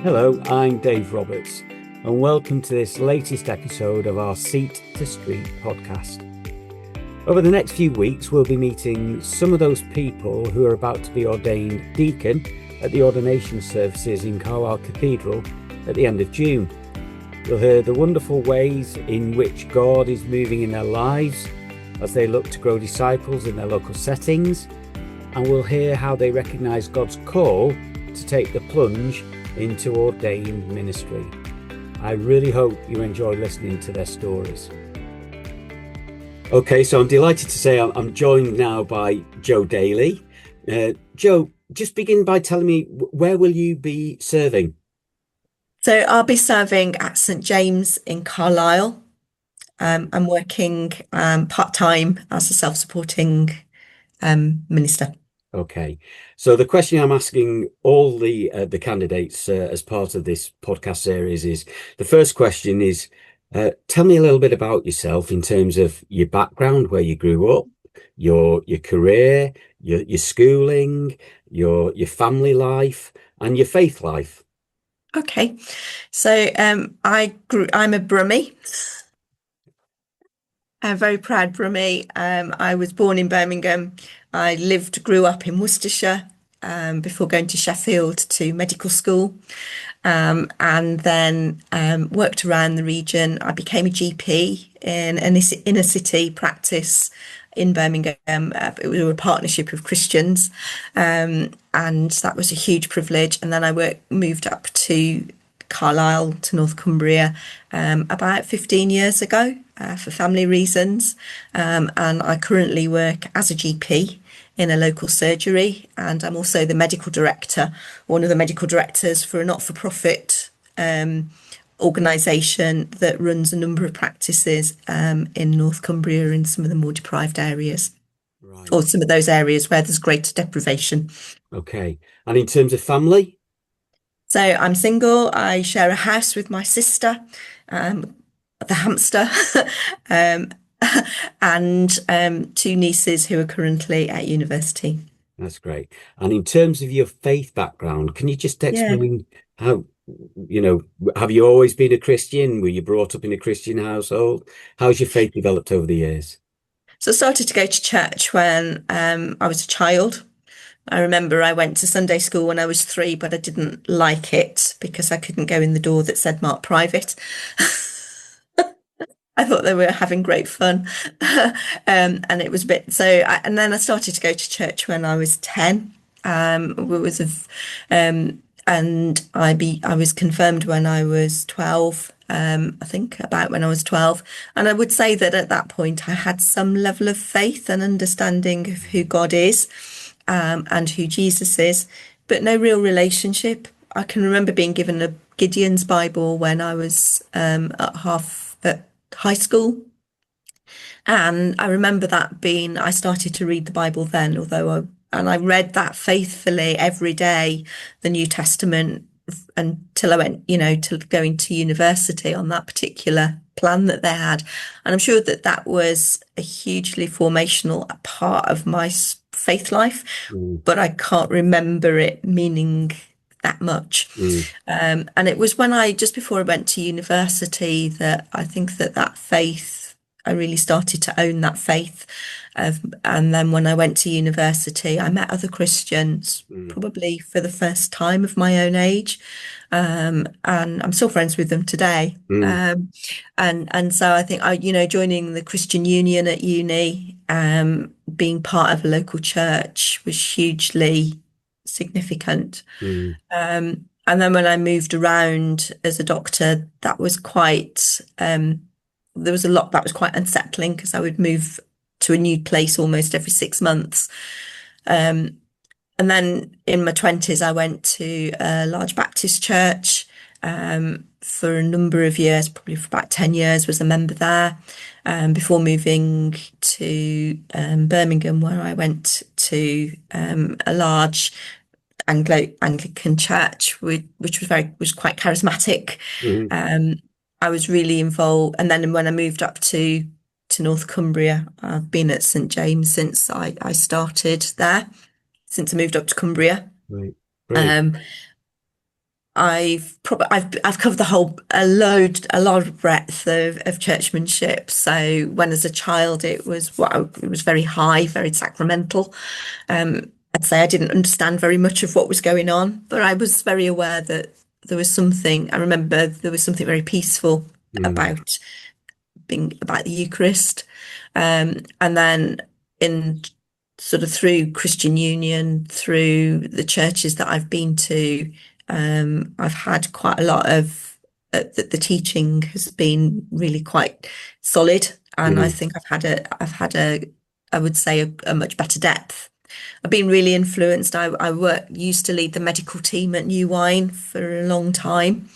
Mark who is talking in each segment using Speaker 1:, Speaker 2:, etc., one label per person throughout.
Speaker 1: Hello, I'm Dave Roberts, and welcome to this latest episode of our Seat to Street podcast. Over the next few weeks, we'll be meeting some of those people who are about to be ordained deacon at the ordination services in Carlisle Cathedral at the end of June. We'll hear the wonderful ways in which God is moving in their lives as they look to grow disciples in their local settings, and we'll hear how they recognise God's call to take the plunge into ordained ministry. I really hope you enjoy listening to their stories. Okay, so I'm delighted to say I'm joined now by Jo Daly. Jo, just begin by telling me, where will you be serving?
Speaker 2: So I'll be serving at St James in Carlisle. I'm working part-time as a self-supporting minister.
Speaker 1: Okay, so the question I'm asking all the candidates as part of this podcast series is, the first question is, tell me a little bit about yourself in terms of your background, where you grew up, your career, your schooling, your family life, and your faith life.
Speaker 2: Okay, so I'm a Brummy. A very proud Brummy. I was born in Birmingham. I grew up in Worcestershire before going to Sheffield to medical school, and then worked around the region. I became a GP in an inner city practice in Birmingham. It was a partnership of Christians, and that was a huge privilege. And then I moved up to Carlisle, to North Cumbria, about 15 years ago for family reasons. And I currently work as a GP in a local surgery, and I'm also the medical director, one of the medical directors for a not-for-profit organisation that runs a number of practices in North Cumbria in some of the more deprived areas,
Speaker 1: Right.
Speaker 2: or some of those areas where there's greater deprivation.
Speaker 1: Okay, and in terms of family?
Speaker 2: So I'm single. I share a house with my sister, the hamster, and two nieces who are currently at university.
Speaker 1: That's great. And in terms of your faith background, can you just
Speaker 2: Yeah.
Speaker 1: explain how, have you always been a Christian? Were you brought up in a Christian household? How's your faith developed over the years?
Speaker 2: So I started to go to church when I was a child. I remember I went to Sunday school when I was 3, but I didn't like it because I couldn't go in the door that said marked private. I thought they were having great fun. And it was a bit, and then I started to go to church when I was 10. And I was confirmed when I was 12. I think about when I was 12. And I would say that at that point I had some level of faith and understanding of who God is, and who Jesus is, but no real relationship. I can remember being given a Gideon's Bible when I was at high school. And I remember I started to read the Bible then, I read that faithfully every day, the New Testament, until I went, to going to university on that particular plan that they had. And I'm sure that was a hugely formational part of my faith life, but I can't remember it meaning that much. And it was just before I went to university that I think that faith, I really started to own that faith. And then when I went to university, I met other Christians, probably for the first time of my own age. And I'm still friends with them today. And so I think joining the Christian Union at uni, being part of a local church was hugely significant. And then when I moved around as a doctor, that was there was a lot that was quite unsettling, because I would move to a new place almost every 6 months. And then in my 20s, I went to a large Baptist church for a number of years, probably for about 10 years, was a member there, before moving to Birmingham, where I went to a large Anglican church, which was quite charismatic. I was really involved. And then when I moved up to North Cumbria, I've been at St James since I started there, since I moved up to Cumbria.
Speaker 1: Right.
Speaker 2: I've covered a lot of breadth of churchmanship. So when as a child it was very high, very sacramental. I'd say I didn't understand very much of what was going on, but I was very aware that there was something. I remember there was something very peaceful
Speaker 1: Mm.
Speaker 2: about about the Eucharist, and then in sort of through Christian Union, through the churches that I've been to, I've had quite a lot of the teaching has been really quite solid, and I
Speaker 1: Mm.
Speaker 2: think I've had a I would say a much better depth. I've been really influenced. Used to lead the medical team at New Wine for a long time,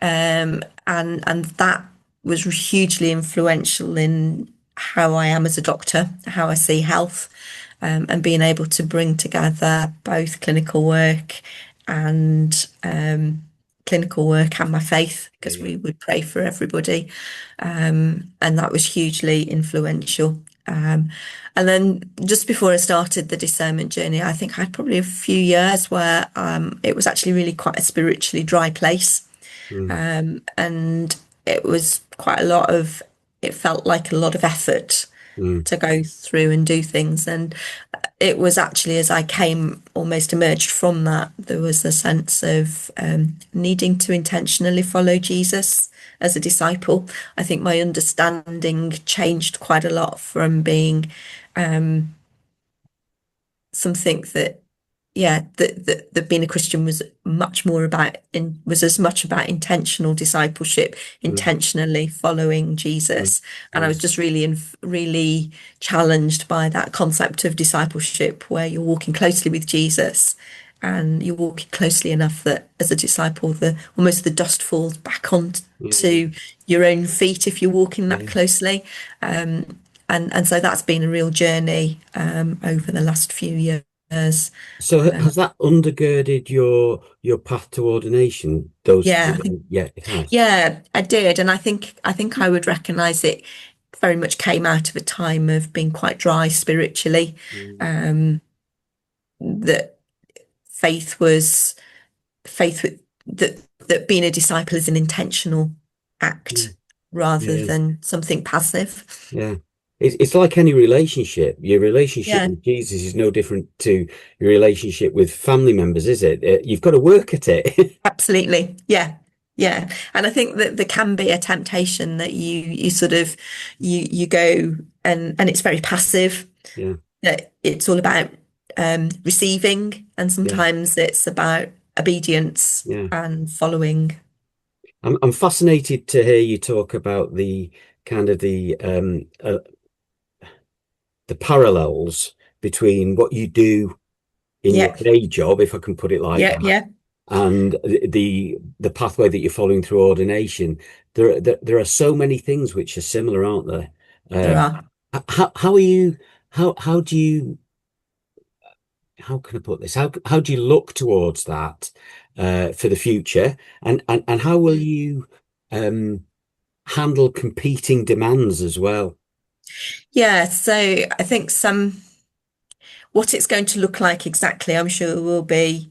Speaker 2: and that was hugely influential in how I am as a doctor, how I see health, and being able to bring together both and clinical work and my faith,
Speaker 1: Yeah,
Speaker 2: because
Speaker 1: yeah.
Speaker 2: we would pray for everybody, and that was hugely influential. And then just before I started the discernment journey, I think I had probably a few years where it was actually really quite a spiritually dry place.
Speaker 1: Mm.
Speaker 2: And it was quite a lot of, it felt like a lot of effort
Speaker 1: Mm.
Speaker 2: to go through and do things. And it was actually as I came, almost emerged from that, there was a sense of needing to intentionally follow Jesus as a disciple. I think my understanding changed quite a lot from being something that, yeah, that being a Christian was much more about, was as much about intentional discipleship,
Speaker 1: Mm.
Speaker 2: intentionally following
Speaker 1: Mm.
Speaker 2: Jesus. And I
Speaker 1: Yeah.
Speaker 2: was just really challenged by that concept of discipleship, where you're walking closely with Jesus and you're walking closely enough that as a disciple, the dust falls back onto
Speaker 1: Yeah.
Speaker 2: your own feet if you're walking that
Speaker 1: Yeah.
Speaker 2: closely. And so that's been a real journey over the last few years.
Speaker 1: So
Speaker 2: Uh,
Speaker 1: has that undergirded your path to ordination? Those,
Speaker 2: yeah, I think
Speaker 1: yeah, it has.
Speaker 2: yeah, I did, and I think I would recognise it very much came out of a time of being quite dry spiritually.
Speaker 1: Mm.
Speaker 2: Um, that faith was faith with that being a disciple is an intentional
Speaker 1: Yeah.
Speaker 2: act rather
Speaker 1: Yeah.
Speaker 2: than something passive.
Speaker 1: Yeah. It's like any relationship. Your relationship
Speaker 2: Yeah,
Speaker 1: with Jesus is no different to your relationship with family members, is it? You've got to work at it.
Speaker 2: absolutely. Yeah. Yeah. And I think that there can be a temptation that you sort of you go and it's very passive,
Speaker 1: Yeah.
Speaker 2: that it's all about receiving, and
Speaker 1: Yeah.
Speaker 2: sometimes it's about obedience
Speaker 1: Yeah.
Speaker 2: and following.
Speaker 1: I'm fascinated to hear you talk about the kind of the parallels between what you do in your
Speaker 2: Yeah,
Speaker 1: day job, if I can put it like
Speaker 2: yeah,
Speaker 1: that,
Speaker 2: yeah.
Speaker 1: and the pathway that you're following through ordination. There are so many things which are similar, aren't there?
Speaker 2: There
Speaker 1: Um,
Speaker 2: are.
Speaker 1: how are you? How do you? How can I put this? How do you look towards that for the future, and how will you handle competing demands as well?
Speaker 2: Yeah, so I think what it's going to look like exactly, I'm sure will be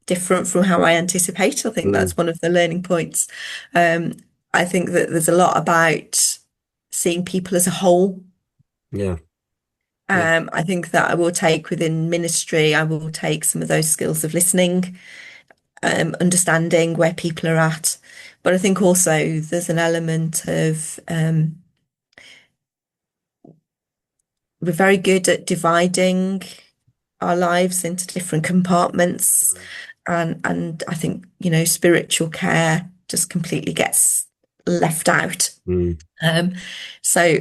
Speaker 2: different from how I anticipate. I think
Speaker 1: Mm.
Speaker 2: that's one of the learning points. Um, I think that there's a lot about seeing people as a whole.
Speaker 1: Yeah. Yeah.
Speaker 2: I think that I will take within ministry, I will take some of those skills of listening, understanding where people are at. But I think also there's an element of we're very good at dividing our lives into different compartments. And I think, spiritual care just completely gets left out.
Speaker 1: Mm.
Speaker 2: Um, so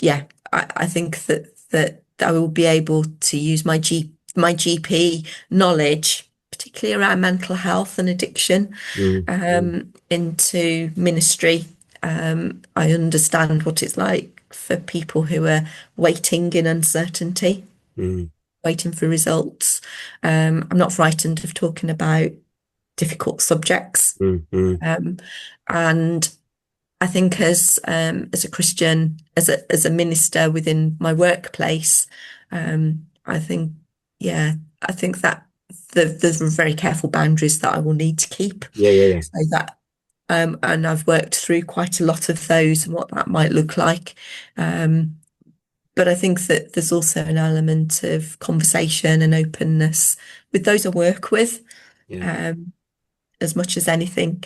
Speaker 2: yeah, I think that I will be able to use my GP knowledge, particularly around mental health and addiction,
Speaker 1: Mm. Mm.
Speaker 2: into ministry. I understand what it's like for people who are waiting in uncertainty,
Speaker 1: Mm.
Speaker 2: waiting for results. I'm not frightened of talking about difficult subjects.
Speaker 1: Mm. Mm.
Speaker 2: Um, and I think as a Christian, as a minister within my workplace, I think, yeah, I think that there's very careful boundaries that I will need to keep.
Speaker 1: Yeah.
Speaker 2: So that, and I've worked through quite a lot of those and what that might look like. But I think that there's also an element of conversation and openness with those I work with,
Speaker 1: Yeah.
Speaker 2: as much as anything.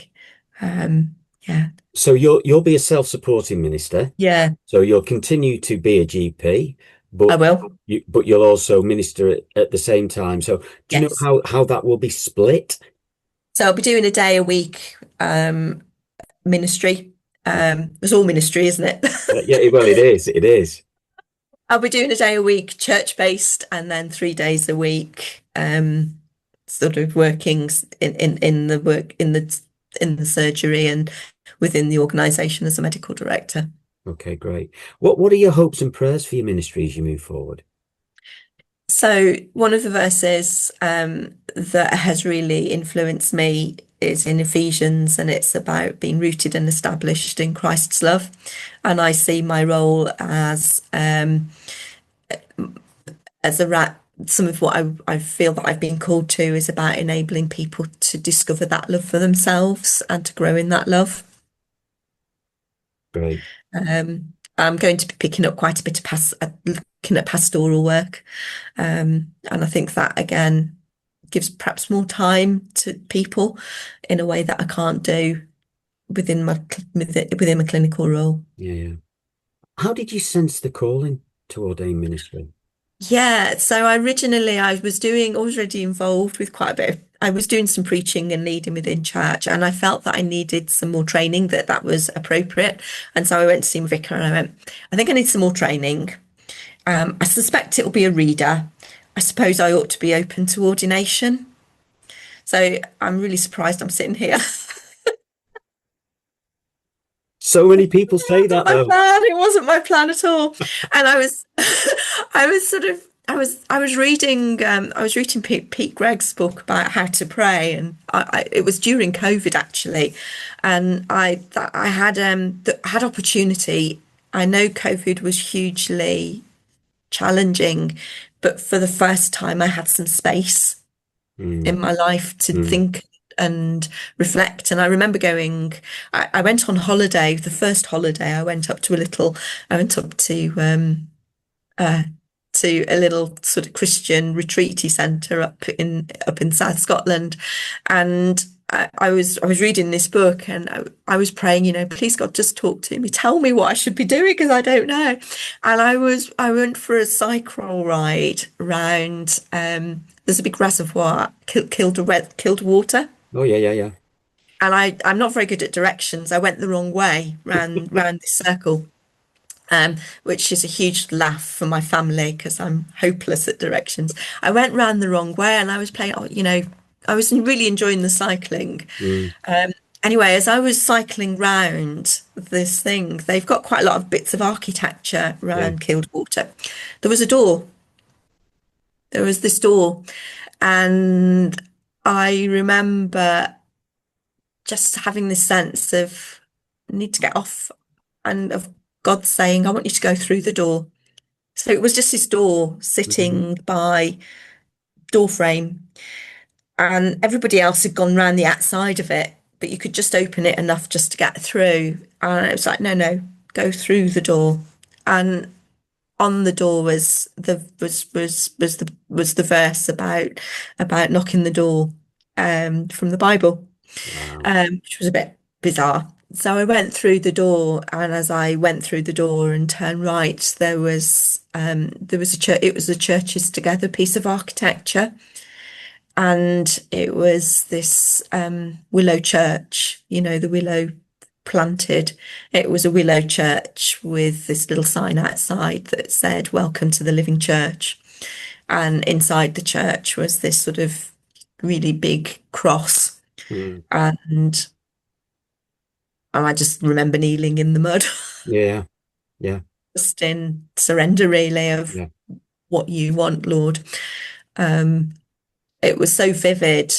Speaker 2: Yeah.
Speaker 1: So you'll be a self-supporting minister.
Speaker 2: Yeah,
Speaker 1: So you'll continue to be a GP,
Speaker 2: I
Speaker 1: but
Speaker 2: will.
Speaker 1: you'll also minister at the same time. So do you know
Speaker 2: Yes.
Speaker 1: how that will be split?
Speaker 2: So I'll be doing a day a week ministry. It's all ministry, isn't it?
Speaker 1: Yeah, well, it is. It is.
Speaker 2: I'll be doing a day a week church-based and then 3 days a week sort of workings in the work in the surgery and within the organisation as a medical director.
Speaker 1: Okay, great. What are your hopes and prayers for your ministry as you move forward?
Speaker 2: So one of the verses that has really influenced me is in Ephesians, and it's about being rooted and established in Christ's love. And I see my role as some of what I feel that I've been called to is about enabling people to discover that love for themselves and to grow in that love.
Speaker 1: Great.
Speaker 2: I'm going to be picking up quite a bit of looking at pastoral work, and I think that again gives perhaps more time to people in a way that I can't do within my clinical role.
Speaker 1: Yeah. How did you sense the calling to ordain ministry?
Speaker 2: Yeah, so I was already involved with quite a bit I was doing some preaching and leading within church, and I felt that I needed some more training, that was appropriate. And so I went to see my vicar and I went, I think I need some more training. I suspect it will be a reader. I suppose I ought to be open to ordination. So I'm really surprised I'm sitting here.
Speaker 1: So many people say that though.
Speaker 2: It wasn't my plan at all. And I was reading Pete Gregg's book about how to pray, and it was during COVID actually, and I had opportunity. I know COVID was hugely challenging, but for the first time I had some space in my life to think and reflect. And I remember I went on holiday. The first holiday I went up to a little sort of Christian retreaty centre up in South Scotland, and I was reading this book, and I was praying, please God, just talk to me, tell me what I should be doing because I don't know. And I went for a cycle ride around. There's a big reservoir, Killed Water.
Speaker 1: Oh yeah.
Speaker 2: And I'm not very good at directions. I went the wrong way round this circle. Which is a huge laugh for my family because I'm hopeless at directions. I went round the wrong way, and I was playing, I was really enjoying the cycling. Anyway, as I was cycling round this thing, they've got quite a lot of bits of architecture around Killed Water. There was a door. There was this door, and I remember just having this sense of I need to get off, and of God saying, I want you to go through the door. So it was just this door sitting by door frame, and everybody else had gone round the outside of it, but you could just open it enough just to get through. And it was like, no, go through the door. And on the door was the verse about knocking the door from the Bible, which was a bit bizarre. So I went through the door, and as I went through the door and turned right, there was a church. It was a Churches Together piece of architecture, and it was this willow church. The willow planted. It was a willow church with this little sign outside that said "Welcome to the Living Church," and inside the church was this sort of really big cross, and I just remember kneeling in the mud.
Speaker 1: Yeah.
Speaker 2: Just in surrender, really, of what you want, Lord. It was so vivid,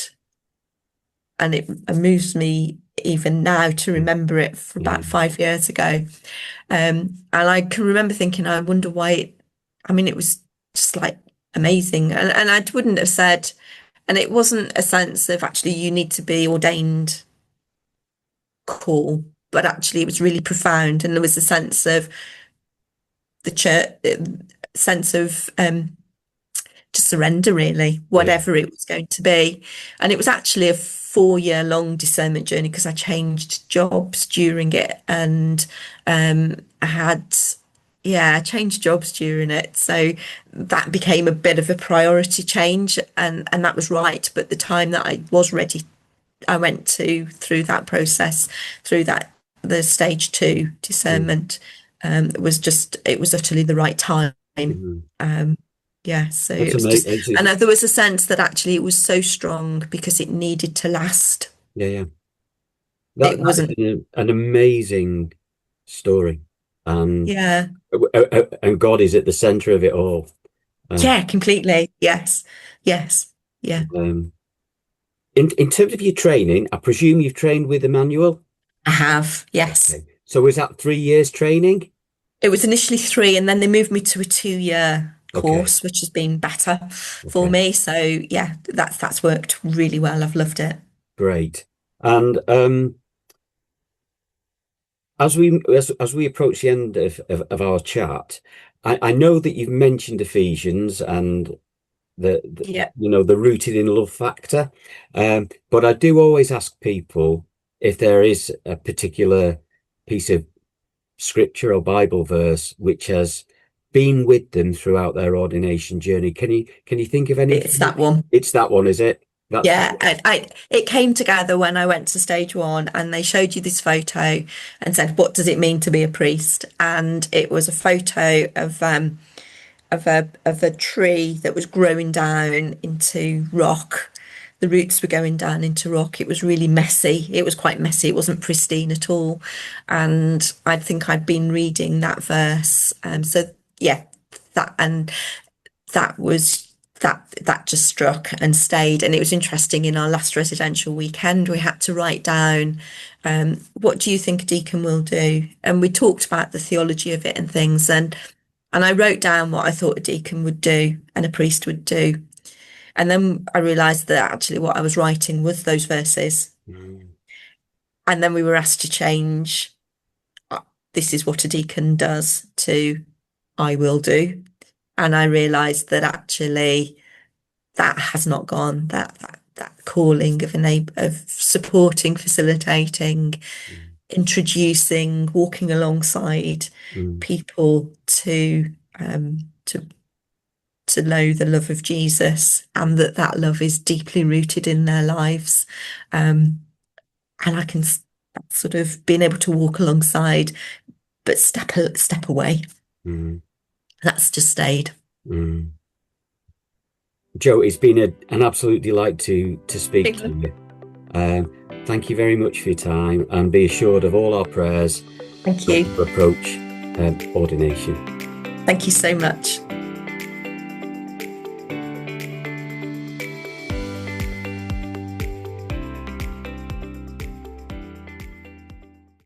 Speaker 2: and it moves me even now to remember it from about 5 years ago. And I can remember thinking, I wonder why it was just like amazing. And I wouldn't have said, And it wasn't a sense of actually you need to be ordained call, but actually it was really profound. And there was a sense of the church, sense of to surrender, really,
Speaker 1: Yeah.
Speaker 2: whatever it was going to be. And it was actually a 4-year long discernment journey because I changed jobs during it, and I changed jobs during it. So that became a bit of a priority change, and that was right. But the time that I was ready, I went through that process, the stage 2 discernment. It was utterly the right time.
Speaker 1: Mhm.
Speaker 2: So
Speaker 1: That's
Speaker 2: it was just,
Speaker 1: amazing.
Speaker 2: and there was a sense that actually it was so strong because it needed to last.
Speaker 1: Yeah.
Speaker 2: It
Speaker 1: That
Speaker 2: wasn't,
Speaker 1: is an amazing story, and
Speaker 2: yeah,
Speaker 1: God is at the center of it all.
Speaker 2: yeah, completely. Yes, yes, yeah.
Speaker 1: Um, in terms of your training, I presume you've trained with Emmanuel.
Speaker 2: I have, yes.
Speaker 1: Okay. So was that 3 years training?
Speaker 2: It was initially 3, and then they moved me to a 2-year
Speaker 1: Okay.
Speaker 2: course, which has been better for
Speaker 1: Okay.
Speaker 2: me. So yeah, that's worked really well. I've loved it.
Speaker 1: Great. And as we approach the end of our chat, I know that you've mentioned Ephesians and the
Speaker 2: Yeah.
Speaker 1: the rooted in love factor, but I do always ask people if there is a particular piece of scripture or Bible verse which has been with them throughout their ordination journey. Can you think of
Speaker 2: It's
Speaker 1: anything?
Speaker 2: that one.
Speaker 1: It's that one, is it? That's
Speaker 2: Yeah, it came together when I went to stage 1, and they showed you this photo and said, "What does it mean to be a priest?" And it was a photo of a tree that was growing down into rock. The roots were going down into rock. It was really messy. It was quite messy. It wasn't pristine at all. And I think I'd been reading that verse. So yeah, that and that was that just struck and stayed. And it was interesting, in our last residential weekend we had to write down, what do you think a deacon will do? And we talked about the theology of it and things, and I wrote down what I thought a deacon would do and a priest would do. And then I realized that actually what I was writing was those verses.
Speaker 1: mm,
Speaker 2: And then we were asked to change, this is what a deacon does, to I will do. And I realized that actually that has not gone. That calling of supporting, facilitating,
Speaker 1: mm,
Speaker 2: introducing, walking alongside
Speaker 1: mm,
Speaker 2: people to know the love of Jesus, and that love is deeply rooted in their lives. And I can sort of being able to walk alongside, but step away.
Speaker 1: mm,
Speaker 2: That's just stayed.
Speaker 1: mm. Jo, it's been an absolute delight to speak to you. Thank you very much for your time, and be assured of all our prayers
Speaker 2: Thank
Speaker 1: as
Speaker 2: you.
Speaker 1: you approach ordination.
Speaker 2: Thank you so much.